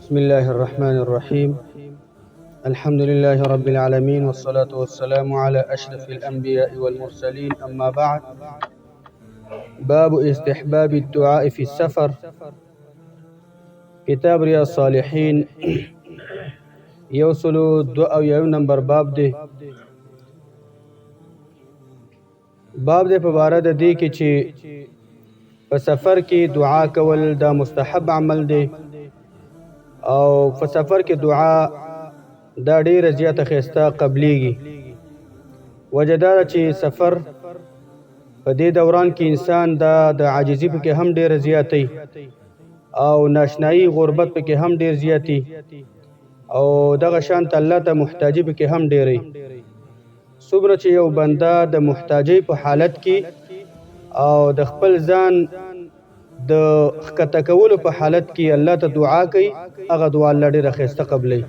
بسم الله الرحمن الرحيم. الحمد لله رب العالمين، والصلاة والسلام على أشرف الأنبياء والمرسلين، أما بعد. باب استحباب الدعاء في السفر. كتاب رياض الصالحين يوصلو دو او یو نمبر باب دی. باب دی په باره د دې کې چې په سفر کې دعا کول دا مستحب عمل دی، او په سفر کې دعا دا ډیره زیاته ښایسته قبلیږي. وجه دا ده چې سفر په دې دوران کې انسان دا د عاجزي پکې هم ډیره زیاتې، او ناشنایي غربت پکې هم ډیر زیاتې، او دغه شانت الله ته محتاجي پکې هم ډیرې. څومره چې یو بنده د محتاجۍ په حالت کې او د خپل ځان د ښکته کولو په حالت کې الله ته دعا کوي، هغه دعا الله ډیره ښایسته قبلوي.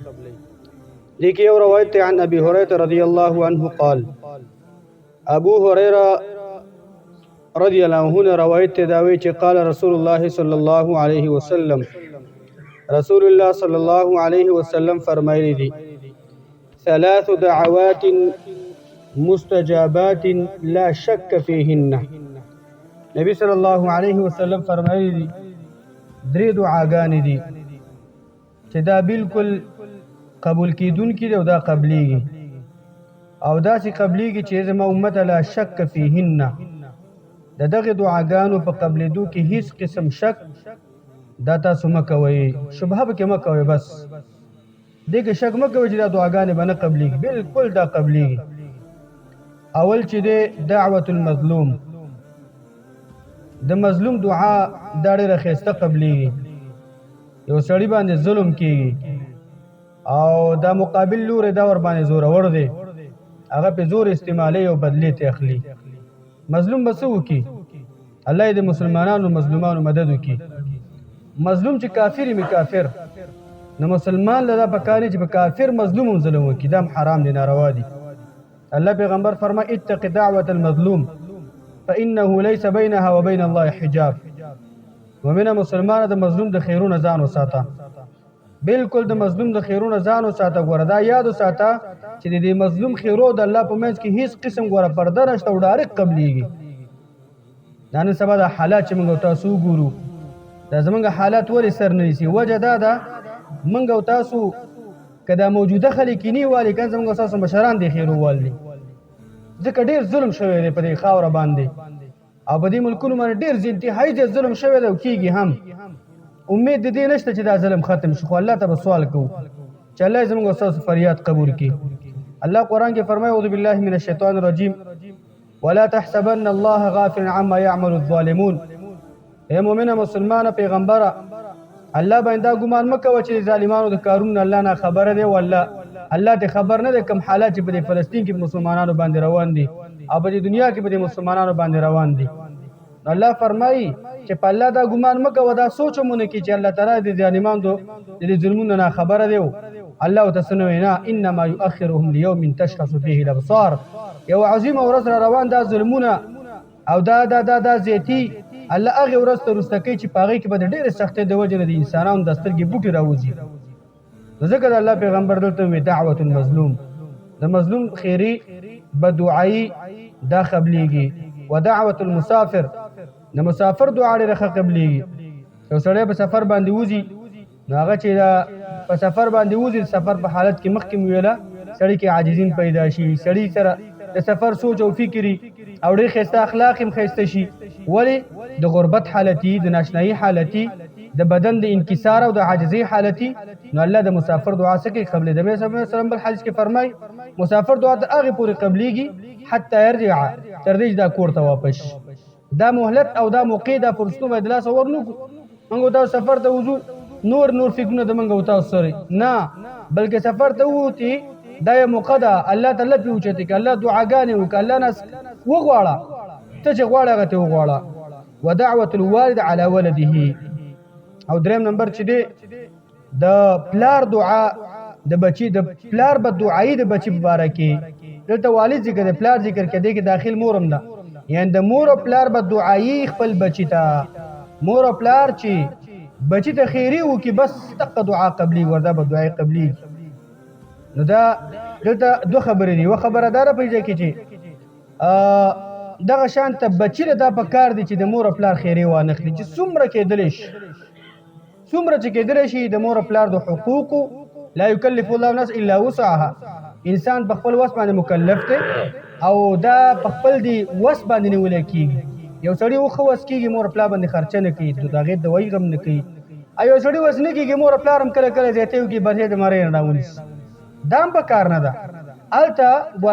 دې کې یو روایت عن ابي هريره رضی الله عنه قال، ابو هريره رضی الله عنه روایت ته دا وی چې قال رسول الله صلی الله علیه وسلم، رسول الله صلی الله علیه وسلم فرمایلی دي، ثلاث دعوات مستجابات لا شک فيهن. نبی صلی الله علیه وسلم فرمایلی دي درې دعاګانې دي چې دا بالکل قبول کیدونکي دي او دا قبلیږي، او داسې قبلیږي چې زما امت لا شک فيهن، د دغه دعاګانو په قبلېدو کې هیڅ قسم شک دا تاسو مه کوئ، شبهه پکې مه کوئ. بس دې کې شک مه کوئ چې دا دعاګانې به نه قبلیږي، بالکل دا قبلیږي. اول چې دی دعوت المظلوم، د مظلوم دعا دا ډېره ښایسته قبلیږي. یو سړي باندې ظلم کیږي او دا مقابل لوري دا ور باندې زورور دی، هغه په زور استعمالي او بدلی ته اخلي. مظلوم به څه وکړي؟ الله دې مسلمانانو مظلومانو مدد وکړي. مظلوم چې کافر می کافر، نو مسلمان له دا پکاري چې په کافر مظلوم ظلم وکړي، دا حرام دي، ناروا دي. الله پیغمبر فرمای اتق دعوة المظلوم فإنه ليس بينها وبين الله حجاب. ومنه مسلمان د مظلوم د خیرونو ځان وساته، بالکل د مظلوم د خیرونو ځان وساته. ګوره دا یاد وساته چې د دې مظلوم خیرو د الله په منځ کې هیڅ قسم ګوره پرده نشته او ډایرکټ قبلیږي. دا نن سبا د حالات چې موږ تاسو ګورو، دا زمونږ حالات ولې سر نه نیسي؟ وجه دا ده موږ او تاسو که دا موجوده خلک نه والي کنه زمونږ تاسو مشران دي خیرو والي، ځکه ډیر ظلم شوی دی په دې خاوره باندې، او په دې ملکونو باندې ډیر انتهایی ظلم شوی دی او کیږي هم. امید دې نشته چې دا ظلم ختم شي، خو الله ته سوال کوو چې الله زموږ تاسو فریاد قبول کړي. الله قرآن کې فرمایي اعوذ بالله من الشیطان الرجیم ولا تحسبن الله غافلا عما يعمل الظالمون. اے مؤمنه مسلمانه پیغمبره، الله باندې دا ګمان مکوه چې ظالمانو د کارونو الله نه خبره دی، والله الله ته خبر نه دی کوم حالات چې په فلسطین کې مسلمانانو باندې روان دي او په دنیا کې په مسلمانانو باندې روان دي. الله فرمایي چې په الله دا ګمان مکوه، دا سوچ مونږ کې چې الله تعالی د ظالمانو د ظلمونو نه خبره دی. الله تسنوي نه انما يؤخرهم ليوم تشخص فيه الابصار. یو عظیم ورځ روان دا ظلمونه او دا زیتی الله هغه ورځ ته رستکی چې پاغي کې به ډېر سختې د وجه د انسانانو د سترګې بوټي راوځي. ذکر الله پیغمبر دلته وی دعوت المظلوم، د مظلوم خیری بدعای دا قبلیږي. ودعوت المسافر، د مسافر دعا لري قبلیږي. یو سړی په سفر باندې وځي، نو هغه چې په سفر باندې وځي، سفر په حالت کې مخکې ویلا سړی کې عاجزین پیدا شي، سړی سره د سفر سوچ او فکری او ډېر ښایسته اخلاق هم ښایسته شي. ولی د غربت حالتي، د ناشنایي حالتي، د بدن د انکسار او د عاجزۍ حالتي، نو الله د مسافر دعا څخه قبل د نبی صلی الله علیه وسلم بل حدیث کې فرمای مسافر دعا د هغه پورې قبليږي حتی يرجع، تر دې دا کور ته واپس. دا مهلت او دا موقع دا فرصتو باید لاس ورنو موږ دا سفر ته وځو، نور فکرونه د موږ تاسو سره نه، بلکې سفر ته وتی دا یو موقع ده الله تعالی په اوچته کې الله دعاګانې وکړه، الله ناس وغواړه، ته چې غواړه هغه ته وغواړه. ودعوة الوالد على ولده. او دریم نمبر چې دی د پلار دعا د بچی، د پلار به دعای د بچی مبارک کې دلته والد ذکر دی، پلار ذکر کې دی کې داخل مورم ده، یعنی د مور او پلار به دعای خپل بچی ته، مور او پلار چې بچی ته خیری وکي بس دغه دعا قبلي وردا به دعای قبلي. نو دا دلته دوه خبرې دي. یوه خبره دا راپېژې کې چې دغه شان ته بچی له دا په کار دی چې د مور او پلار خیری وانخلي، چې څومره کېدلی شي څومره چې کېدلی شي د مور او پلار د حقوقو لا یکلف الله نفس الا وسعها. انسان په خپل وس باندې مکلف دی او دا په خپل دی وس باندې نیولی کېږي. یو سړی ښه وس کېږي مور او پلار باندې خرچه نه کوي، د هغې دوايي غم نه کوي. او یو سړی وس نه کېږي مور او پلار هم کله کله زیاتی وکړي بچی د مرۍ نه راونیسي. دا هم په کار نه ده. هلته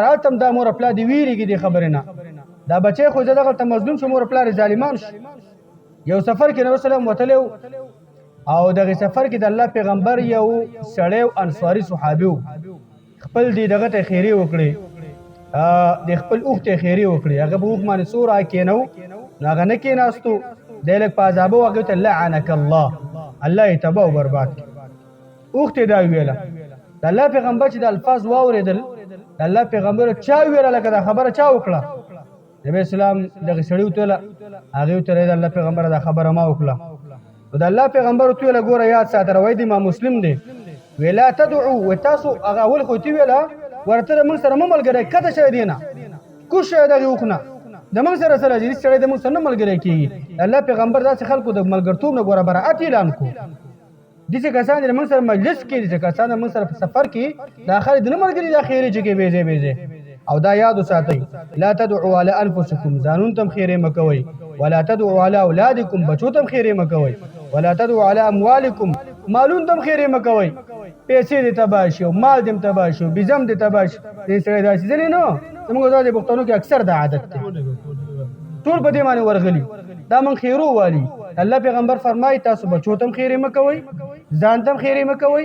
هلته هم دا مور او پلار دې ویرېږي دې خبرې نه. دا بچی خو زه دغلته مظلوم شو مور او پلار ظالمان شو. یو سفر کې نبي سلام وتلی او دغه سفر کې د الله پیغمبر یو سړی انصاري صحابي و، خپل دې دغه ته خیرې وکړې، د خپل اوښ ته خیرې وکړې. هغه په اوښ باندې څو راکېنو، نو هغه نه کېناستو، دی لږ په عذابه و هغې ته لعنک الله، الله یې تباه او برباد کړي. اوښ ته دا ویله. د الله پیغمبر چې د الفاظ واورېدل، د الله پیغمبر چا ویله لکه دا خبره چا وکړه؟ نبی اسلام دغه سړي وتله، هغې وتله د الله پیغمبره دا خبره ما وکړه. نو د الله پیغمبر ورته ویله ګوره یاد ساته، روایت د امام مسلم دی، وی لا تدعو، و تاسو هغه اول خو ته ویله ورته د موږ سره مه ملګری کته شی دی نه کوز شی دغې اوښ نه د موږ سره سره هیڅ سړی د موږ سره نه ملګری کېږي. الله پیغمبر داسې خلکو د ملګرتوب نه ګوره براعت اعلان کړو. داسې کسان د موږ سره مجلس کې، داسې کسان د موږ سره په سفر کې دا خلک د نه ملګري دا خیرې چې کې بیځې بیځې. او دا یاد وساتئ، لا تدعوا علی انفسکم، ځانون ته هم خیرې مه کوئ، ولا تدعوا علی اولادکم، بچو ته هم خیرې مه کوئ، ولا تدعوا علی اموالکم، مالون ته هم خیرې مه کوئ. پیسې دې تباه شي او مال دې تباه شي، بزم دې تباه شي. دې سړی داسې ځینې نه، زموږ دا د پښتنو کې اکثر دا عادت دی، ټول په دې باندې ورغلي، دا من خیرو والي. الله پیغمبر فرمایي تاسو بچو ته هم خیرې مه کوئ، ځان ته هم خیرې مه کوئ،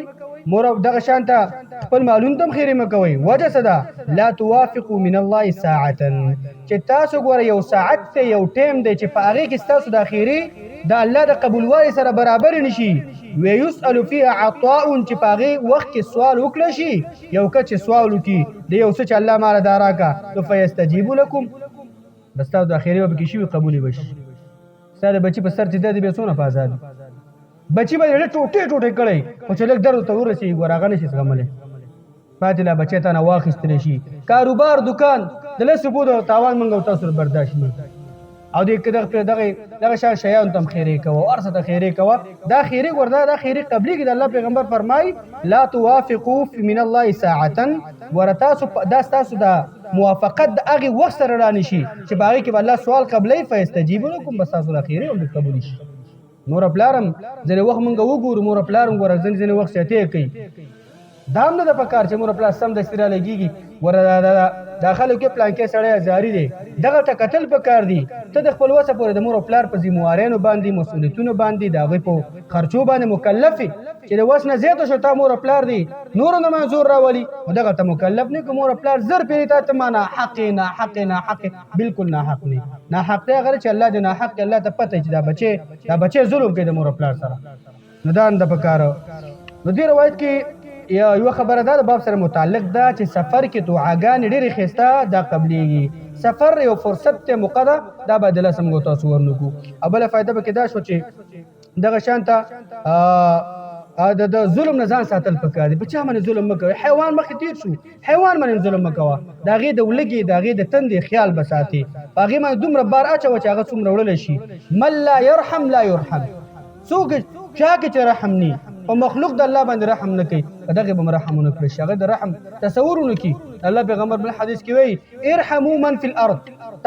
مور دغه شان ته خپل مالون ته هم خیرې مه کوئ. وجه څه ده؟ لا توافقوا من الله ساعة، چې تاسو ګوره یو ساعت دی، یو ټیم دی چې په هغې کې ستاسو دا خیرې د الله د قبولوالي سره برابر نشي. ویسأل فیها عطاء، چې په هغې وخت کې سوال وکړه شي، یو کس چې سوال وکړي د یو څه چې الله ماله دا راکړه، نو فیستجیبو لکم، بس تاسو د خیرې به پکې شوي قبولې به شي. ستا د بچي په سر چې دی بیا څونه په ازاد بچي به یې ټوټې ټوټې کړی، خو چې لږ درد ورته ورسېږي ګوره هغه نه شي زغملی، پاتې لا بچی تا نه واخیستلی شي. کاروبار دکان د لسو بودو تاوان موږ او تاسو برداشت نه. او دغه شان شیانو ته هم خیرې کوه، هر څه ته خیرې کوه. دا خیرې ورده دا خیرې قبلېږي. د الله پیغمبر فرمایي لا توافقوا من الله ساعة، ګوره تاسو دا ستاسو د موافقت د هغې وخت سره رانه شي چې په هغې کې به الله سوال قبلوي، فیستجیبو لکم، بس تاسو دا خیرې هم قبولې شي. مور پلار هم ځینې وخت موږ وګورو، مور پلار هم ګوره ځینې وخت زیاتې کوي. دا هم نه ده په کار چې مور پلار سمدستي رالګېږي ګوره دا خلک کې پلانکې سړی ازاري دی، دغه ته کتل په کار دي. ته د خپل وسه پورې د مور پلار په ذمهواریانو باندې، مسؤلیتونو باندې، د هغوی په خرچو باندې مکلف یې چې د وس نه زیاته شو تا مور پلار دی نورو نه منظور راولي، نو دغه ته مکلف نه که مور پلار زر پیرې تا ته ما ناحق ناحق ناحق، بالکل ناحق نه ناحق دی هغه چې الله د ناحق دی. الله ته پته چې دا بچی ظلم کوي د مور پلار سره، نو دا نه ده په کار. نو دې روایت کې یو خبره ده د باب سره متعلق ده چې سفر کې دعاګانې ډېرې ښایسته دا قبلېږي. سفر یو فرصت ته موقع ده، دا به دله سم تاسو ورنکو. او بله فایده پکې دا شو چې دغه شان ته د ظلم نه ځان ساتل پکار دي. په چا باندې ظلم مه کوئ. حیوان مخکې تېر شو، حیوان باندې ظلم مه کوه. د هغې د ولږې د هغې د تندې خیال به ساتې، په هغې باندې دومره بار اچوه چې هغه څومره وړلی شي. من لا یرحم لا یرحم، څوک چا کې چې رحم نه په مخلوق د الله باندې رحم نه کوي، په دغې به م رحم ونه کړی شي. هغه د رحم تصور ونه کړي. الله پیغمبر بل حدیث کې وایي ارحموا من فی الارض،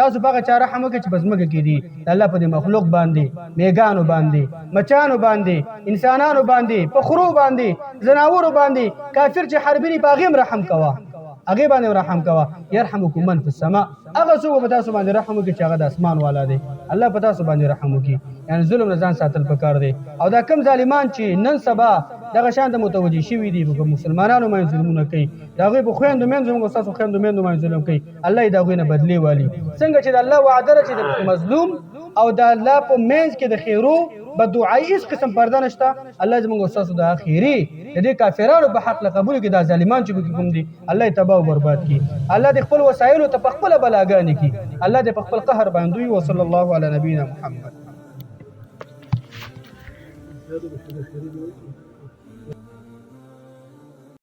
تاسو په هغه چا رحم وکړئ چې په ځمکه کې دي. د الله په دې مخلوق باندې، میږانو باندې، مچانو باندې، انسانانو باندې، په خرو باندې، ځناورو باندې، کافر چې حربي دي په هغې هم رحم کوه، هغې باندې رحم کوه. یرحمکم من فی السماء، هغه څوک په تاسو باندې رحم وکړي چې هغه د اسمان والا دی. الله په تاسو باندې رحم وکړي. یعنې ظلم نه ځان ساتل پکار دی. او دا کم ظالمان چې نن سبا دغه شان ته متوجه شوي دي، په مسلمانانو باندې ظلمونه کوي، د هغوی په خویندو میندو زموږ ستاسو خویندو میندو باندې ظلم کوي، الله یې د هغوی نه بدلې والي. څنګه چې د الله وعده ده چې د مظلوم او د الله په منځ کې د خیرو بددعایي هېڅ قسم پرده نشته. الله زموږ ستاسو د خیرې د دې کافرانو په حق له قبول کړي. دا ظالمان چې پکې کوم دي الله یې تباه او برباد کړي. الله د خپل وسایلو ته په خپله بلاګانې کړي. الله دې په خپل قهر باندې وي. وصلی الله علی نبینا محمد.